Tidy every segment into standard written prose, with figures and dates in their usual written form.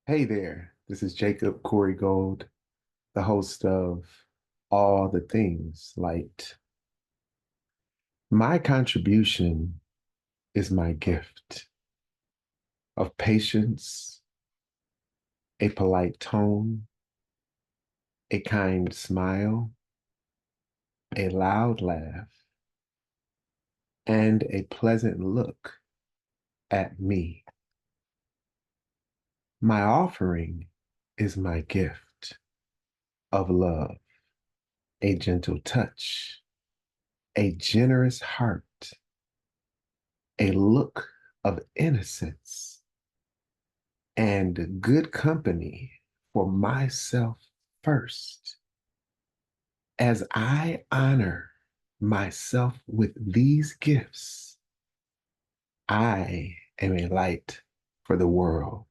Hey there, this is Jacob Corey Gold, the host of All the Things Light. My contribution is my gift of patience, a polite tone, a kind smile, a loud laugh, and a pleasant look at me. My offering is my gift of love, a gentle touch, a generous heart, a look of innocence and good company for myself first. As I honor myself with these gifts, I am a light for the world.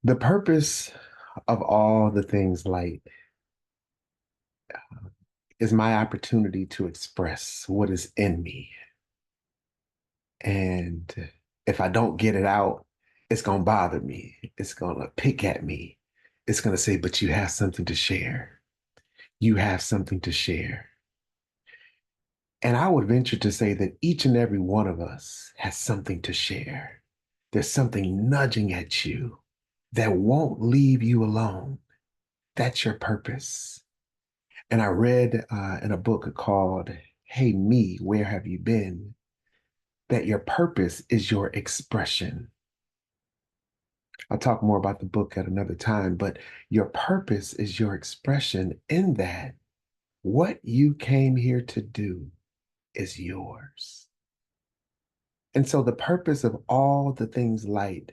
The purpose of all the things light is my opportunity to express what is in me. And if I don't get it out, it's going to bother me. It's going to pick at me. It's going to say, but you have something to share. You have something to share. And I would venture to say that each and every one of us has something to share. There's something nudging at you that won't leave you alone. That's your purpose. And I read in a book called Hey Me, Where Have You Been? That your purpose is your expression. I'll talk more about the book at another time, but your purpose is your expression in that what you came here to do is yours. And so the purpose of all the things light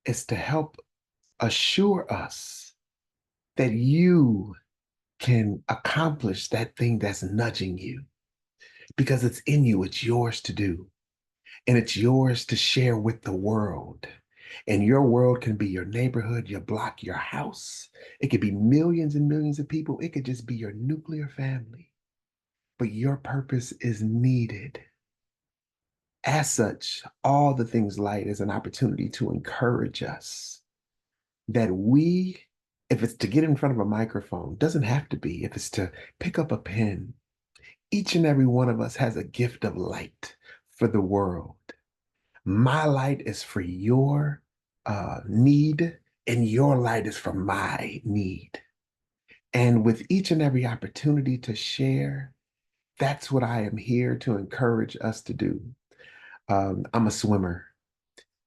is to help assure us that you can accomplish that thing that's nudging you because it's in you, it's yours to do, and it's yours to share with the world. And your world can be your neighborhood, your block, your house. It could be millions and millions of people. It could just be your nuclear family. But your purpose is needed. As such, all the things light is an opportunity to encourage us that we, if it's to get in front of a microphone, doesn't have to be, if it's to pick up a pen, each and every one of us has a gift of light for the world. My light is for your need, and your light is for my need. And with each and every opportunity to share, that's what I am here to encourage us to do. I'm a swimmer.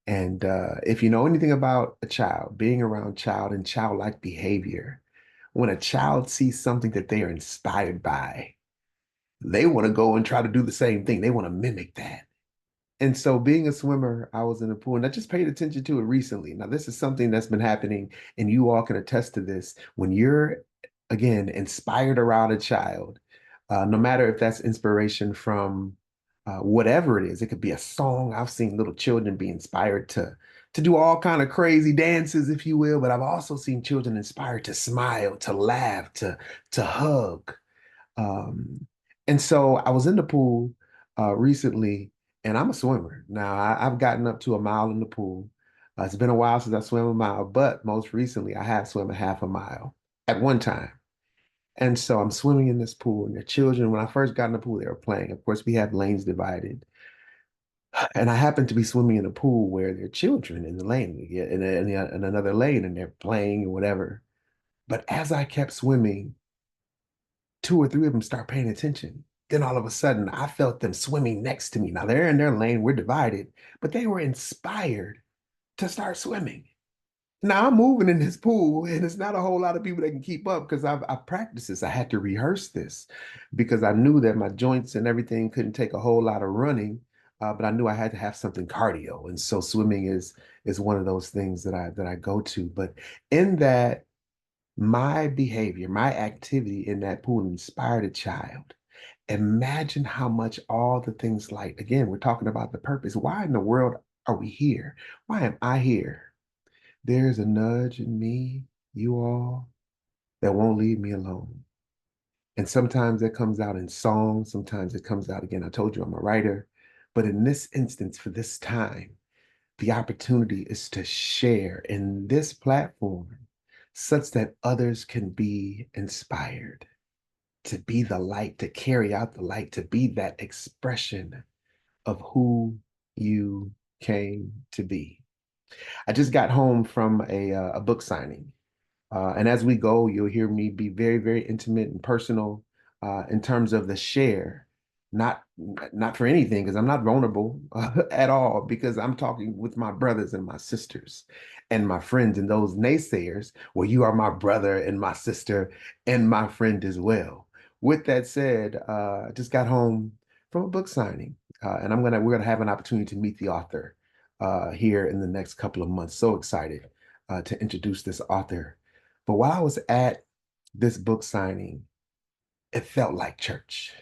And if you know anything about a child, being around child and childlike behavior, when a child sees something that they are inspired by, they want to go and try to do the same thing. They want to mimic that. And so, being a swimmer, I was in a pool and I just paid attention to it recently. Now, this is something that's been happening, and you all can attest to this. When you're, again, inspired around a child, no matter if that's inspiration from whatever it is, it could be a song. I've seen little children be inspired to do all kind of crazy dances, if you will. But I've also seen children inspired to smile, to laugh, to hug. Um, and so I was in the pool recently, and I'm a swimmer. Now I've gotten up to a mile in the pool. It's been a while since I swam a mile, but most recently I have swum a half a mile at one time. And so I'm swimming in this pool, and the children, when I first got in the pool, they were playing. Of course, we have lanes divided. And I happened to be swimming in a pool where there are children in the lane, yeah, in another lane, and they're playing or whatever. But as I kept swimming, two or three of them start paying attention. Then all of a sudden, I felt them swimming next to me. Now they're in their lane, we're divided, but they were inspired to start swimming. Now I'm moving in this pool, and it's not a whole lot of people that can keep up because I practiced this. I had to rehearse this because I knew that my joints and everything couldn't take a whole lot of running, but I knew I had to have something cardio, and so swimming is one of those things that I go to. But in that, my behavior, my activity in that pool inspired a child. Imagine how much all the things like, again, we're talking about the purpose. Why in the world are we here? Why am I here? There's a nudge in me, you all, that won't leave me alone. And sometimes that comes out in song, sometimes it comes out again. I told you I'm a writer, but in this instance, for this time, The opportunity is to share in this platform such that others can be inspired, to be the light, to carry out the light, to be that expression of who you came to be. I just got home from a book signing. And as we go, you'll hear me be very, very intimate and personal in terms of the share, not not for anything, because I'm not vulnerable at all, because I'm talking with my brothers and my sisters and my friends and those naysayers. Well, you are my brother and my sister and my friend as well. With that said, I just got home from a book signing, and we're gonna have an opportunity to meet the author here in the next couple of months. So excited to introduce this author. But while I was at this book signing, it felt like church.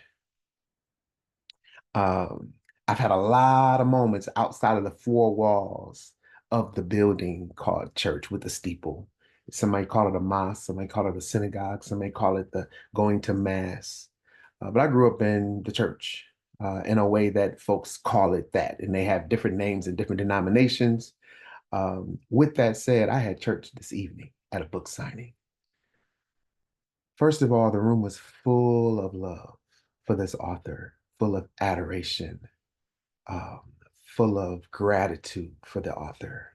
Um, I've had a lot of moments outside of the four walls of the building called church with the steeple. Somebody call it a mosque, somebody call it a synagogue, somebody call it the going to mass. But I grew up in the church in a way that folks call it that, and they have different names and different denominations. With that said, I had church this evening at a book signing. First of all, the room was full of love for this author, full of adoration, um, full of gratitude for the author.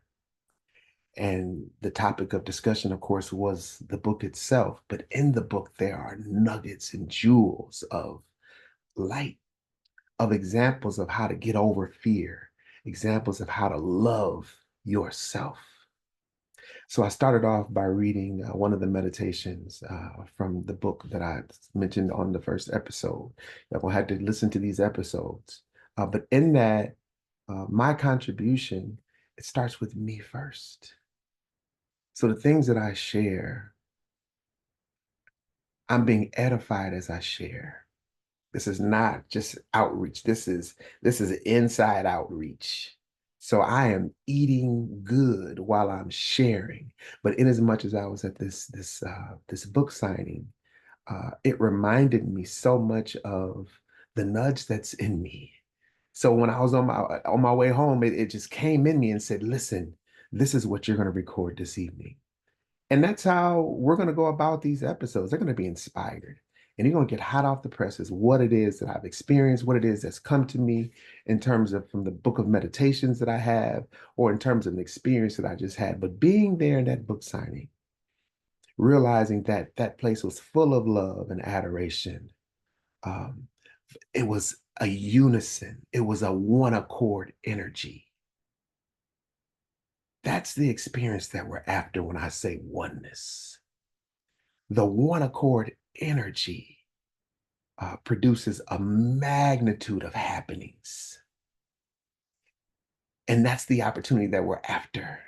And the topic of discussion, of course, was the book itself. But in the book, there are nuggets and jewels of light, of examples of how to get over fear, examples of how to love yourself. So I started off by reading one of the meditations from the book that I mentioned on the first episode. Everyone had to listen to these episodes. But in that, my contribution, it starts with me first. So the things that I share, I'm being edified as I share. This is not just outreach. This is inside outreach. So I am eating good while I'm sharing. But in as much as I was at this book signing, it reminded me so much of the nudge that's in me. So when I was on my way home, it just came in me and said, "Listen, this is what you're going to record this evening." And that's how we're going to go about these episodes. They're going to be inspired. And you're going to get hot off the presses what it is that I've experienced, what it is that's come to me in terms of from the book of meditations that I have, or in terms of an experience that I just had. But being there in that book signing, realizing that that place was full of love and adoration, um, it was a unison, it was a one accord energy. That's the experience that we're after when I say oneness. The one accord energy produces a magnitude of happenings. And that's the opportunity that we're after.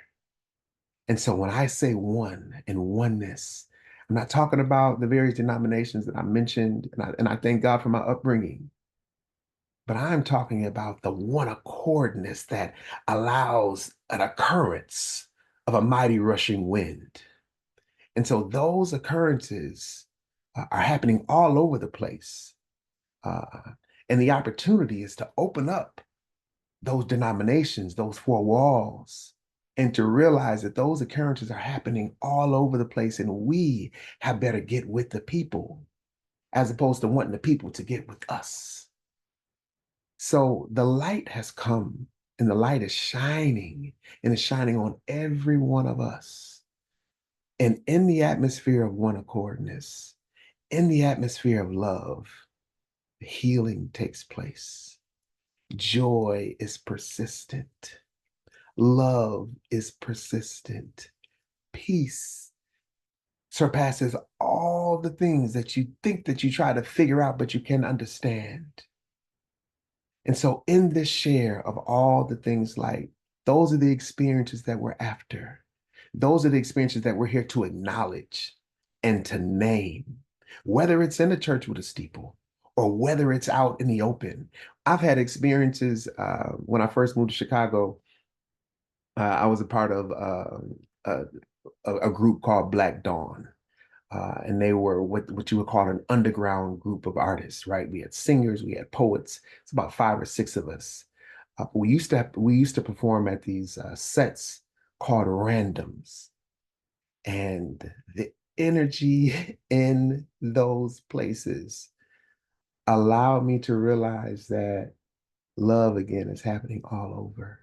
And so when I say one and oneness, I'm not talking about the various denominations that I mentioned, and I thank God for my upbringing, but I'm talking about the one accordness that allows an occurrence of a mighty rushing wind. And so those occurrences are happening all over the place. Uh, and the opportunity is to open up those denominations, those four walls, and to realize that those occurrences are happening all over the place. And we have better get with the people as opposed to wanting the people to get with us. So the light has come and the light is shining and it's shining on every one of us. And in the atmosphere of one accordness, in the atmosphere of love, healing takes place. Joy is persistent. Love is persistent. Peace surpasses all the things that you think that you try to figure out, but you can understand. And so, in this share of all the things like those are the experiences that we're after. Those are the experiences that we're here to acknowledge and to name, whether it's in a church with a steeple or whether it's out in the open. I've had experiences when I first moved to Chicago. I was a part of a group called Black Dawn. And they were what you would call an underground group of artists, right? We had singers, we had poets. It's about five or six of us. We used to perform at these sets called randoms, and the energy in those places allowed me to realize that love again is happening all over.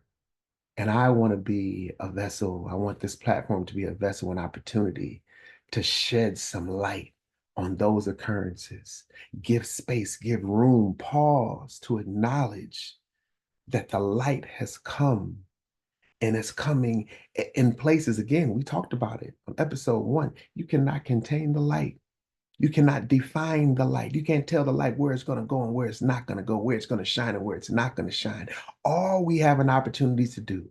And I want to be a vessel. I want this platform to be a vessel and opportunity to shed some light on those occurrences. Give space, give room, pause to acknowledge that the light has come, and it's coming in places. Again, we talked about it on episode 1. You cannot contain the light. You cannot define the light. You can't tell the light where it's going to go and where it's not going to go, where it's going to shine and where it's not going to shine. All we have an opportunity to do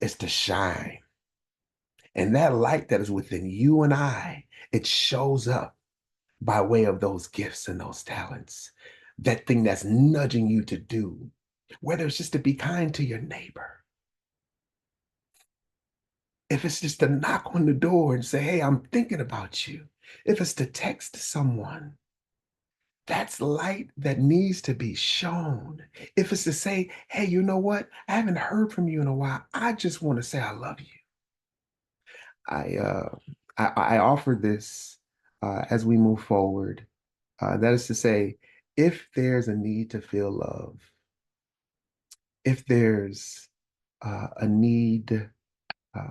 is to shine. And that light that is within you and I, it shows up by way of those gifts and those talents. That thing that's nudging you to do, whether it's just to be kind to your neighbor, if it's just to knock on the door and say, hey, I'm thinking about you, if it's to text someone, that's light that needs to be shown. If it's to say, hey, you know what? I haven't heard from you in a while. I just want to say I love you. I uh, I offer this as we move forward. That is to say, if there's a need to feel love, if there's a need uh,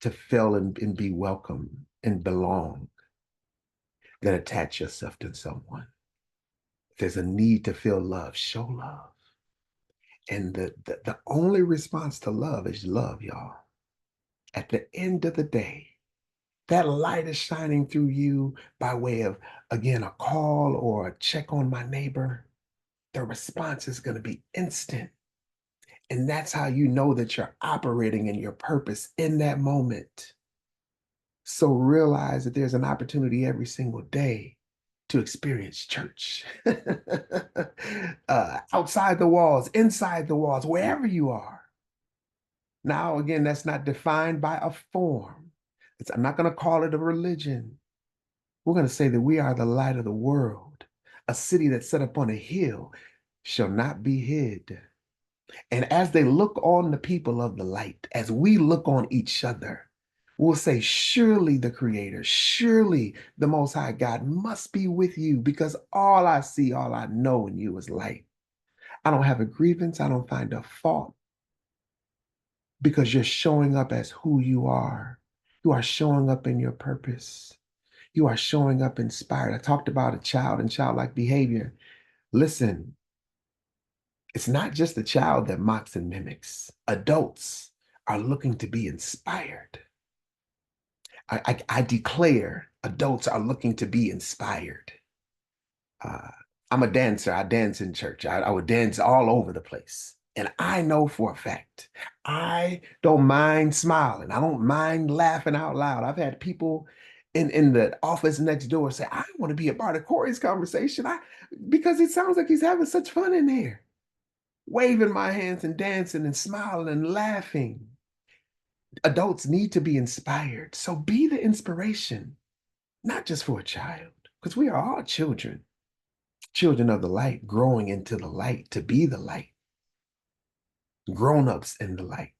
to feel and be welcome and belong, then attach yourself to someone. If there's a need to feel love, show love. And the only response to love is love, y'all. At the end of the day, that light is shining through you by way of, again, a call or a check on my neighbor. The response is going to be instant. And that's how you know that you're operating in your purpose in that moment. So realize that there's an opportunity every single day to experience church. Outside the walls, inside the walls, wherever you are. Now, again, that's not defined by a form. I'm not going to call it a religion. We're going to say that we are the light of the world. A city that's set up on a hill shall not be hid. And as they look on the people of the light, as we look on each other, we'll say, surely the Creator, surely the Most High God must be with you, because all I see, all I know in you is light. I don't have a grievance. I don't find a fault, because you're showing up as who you are. You are showing up in your purpose. You are showing up inspired. I talked about a child and childlike behavior. Listen, it's not just the child that mocks and mimics. Adults are looking to be inspired. I declare adults are looking to be inspired. Uh, I'm a dancer. I dance in church. I would dance all over the place. And I know for a fact, I don't mind smiling. I don't mind laughing out loud. I've had people in the office next door say, I want to be a part of Corey's conversation. Because it sounds like he's having such fun in there, waving my hands and dancing and smiling and laughing. Adults need to be inspired. So be the inspiration, not just for a child, because we are all children, children of the light, growing into the light to be the light, grown-ups in the light.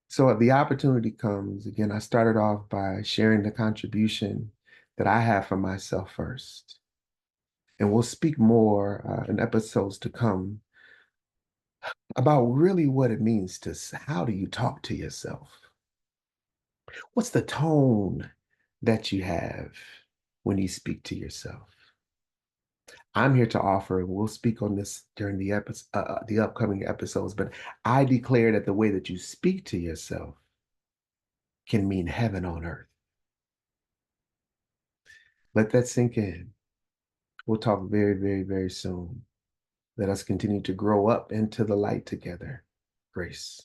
So if the opportunity comes, again, I started off by sharing the contribution that I have for myself first. And we'll speak more in episodes to come about really what it means to, how do you talk to yourself? What's the tone that you have when you speak to yourself? I'm here to offer, and we'll speak on this during the upcoming episodes. But I declare that the way that you speak to yourself can mean heaven on earth. Let that sink in. We'll talk very, very, very soon. Let us continue to grow up into the light together. Grace.